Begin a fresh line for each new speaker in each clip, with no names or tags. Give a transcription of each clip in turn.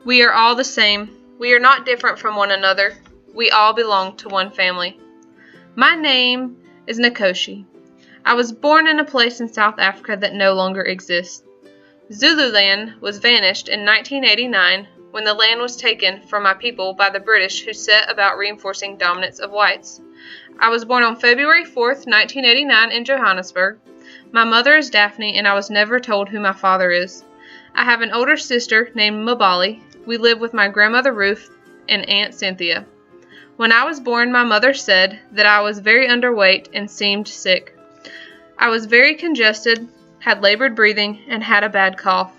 We are all the same. We are not different from one another. We all belong to one family. My name is Nkosi. I was born in a place in South Africa that no longer exists. Zululand was vanished in 1989 when the land was taken from my people by the British, who set about reinforcing dominance of whites. I was born on February 4th, 1989 in Johannesburg. My mother is Daphne, and I was never told who my father is. I have an older sister named Movavi. We live with my grandmother Ruth and Aunt Cynthia. When I was born, my mother said that I was very underweight and seemed sick. I was very congested, had labored breathing, and had a bad cough.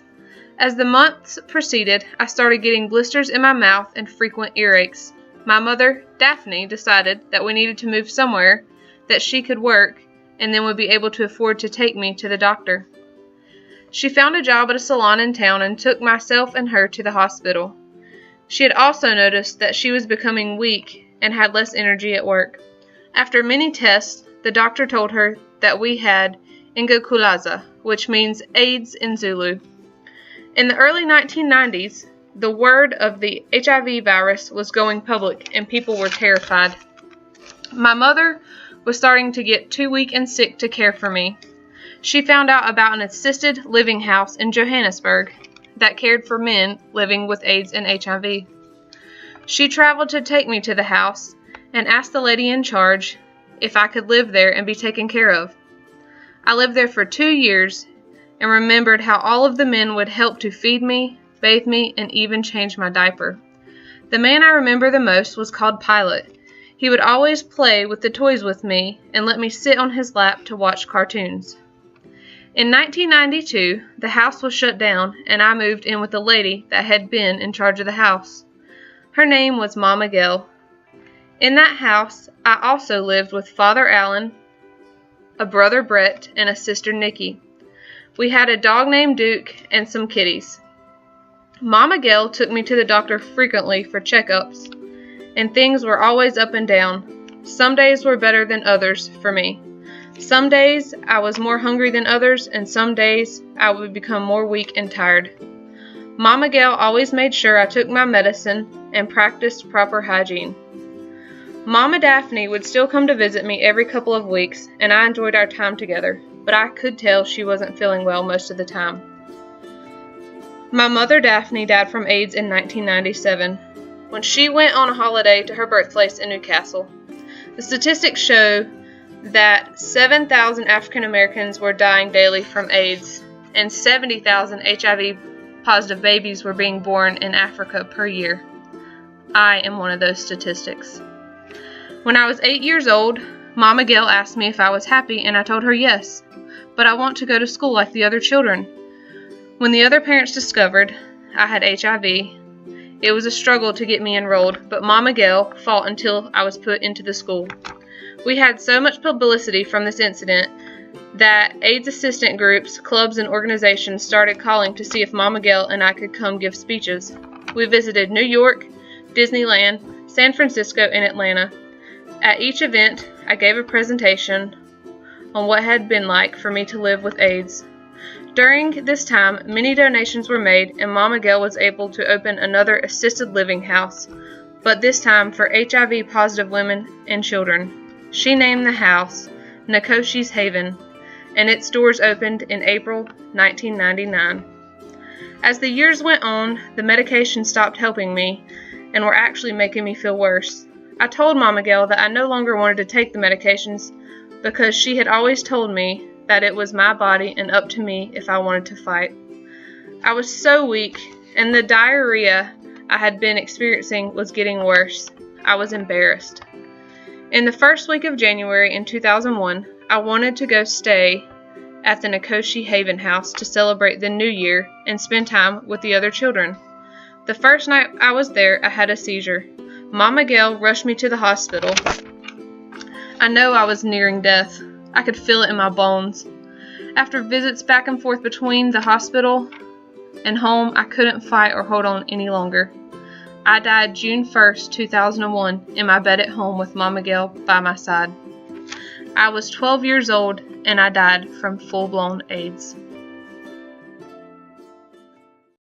As the months proceeded, I started getting blisters in my mouth and frequent earaches. My mother, Daphne, decided that we needed to move somewhere that she could work and then would be able to afford to take me to the doctor. She found a job at a salon in town and took myself and her to the hospital. She had also noticed that she was becoming weak and had less energy at work. After many tests, the doctor told her that we had Ngculaza, which means AIDS in Zulu. In the early 1990s, the word of the HIV virus was going public and people were terrified. My mother was starting to get too weak and sick to care for me. She found out about an assisted living house in Johannesburg that cared for men living with AIDS and HIV. She traveled to take me to the house and asked the lady in charge if I could live there and be taken care of. I lived there for 2 years and remembered how all of the men would help to feed me, bathe me, and even change my diaper. The man I remember the most was called Pilot. He would always play with the toys with me and let me sit on his lap to watch cartoons. In 1992, the house was shut down and I moved in with the lady that had been in charge of the house. Her name was Mama Gail. In that house, I also lived with Father Allen, a brother Brett, and a sister Nikki. We had a dog named Duke and some kitties. Mama Gail took me to the doctor frequently for checkups, and things were always up and down. Some days were better than others for me. Some days I was more hungry than others, and some days I would become more weak and tired. Mama Gail always made sure I took my medicine and practiced proper hygiene. Mama Daphne would still come to visit me every couple of weeks, and I enjoyed our time together, but I could tell she wasn't feeling well most of the time. My mother Daphne died from AIDS in 1997, when she went on a holiday to her birthplace in Newcastle. The statistics show that 7,000 African Americans were dying daily from AIDS, and 70,000 HIV-positive babies were being born in Africa per year. I am one of those statistics. When I was 8 years old, Mama Gail asked me if I was happy, and I told her yes, but I want to go to school like the other children. When the other parents discovered I had HIV, it was a struggle to get me enrolled, but Mama Gail fought until I was put into the school. We had so much publicity from this incident that AIDS assistant groups, clubs, and organizations started calling to see if Mama Gail and I could come give speeches. We visited New York, Disneyland, San Francisco, and Atlanta. At each event, I gave a presentation on what had been like for me to live with AIDS. During this time, many donations were made, and Mama Gail was able to open another assisted living house, but this time for HIV-positive women and children. She named the house Nkosi's Haven, and its doors opened in April 1999. As the years went on, the medication stopped helping me and were actually making me feel worse. I told Mama Gail that I no longer wanted to take the medications because she had always told me that it was my body and up to me if I wanted to fight. I was so weak, and the diarrhea I had been experiencing was getting worse. I was embarrassed. In the first week of January in 2001, I wanted to go stay at the Nkosi Haven house to celebrate the new year and spend time with the other children. The first night I was there, I had a seizure. Mama Gail rushed me to the hospital. I know I was nearing death. I could feel it in my bones. After visits back and forth between the hospital and home, I couldn't fight or hold on any longer. I died June 1st, 2001, in my bed at home with Mama Gail by my side. I was 12 years old, and I died from full-blown AIDS.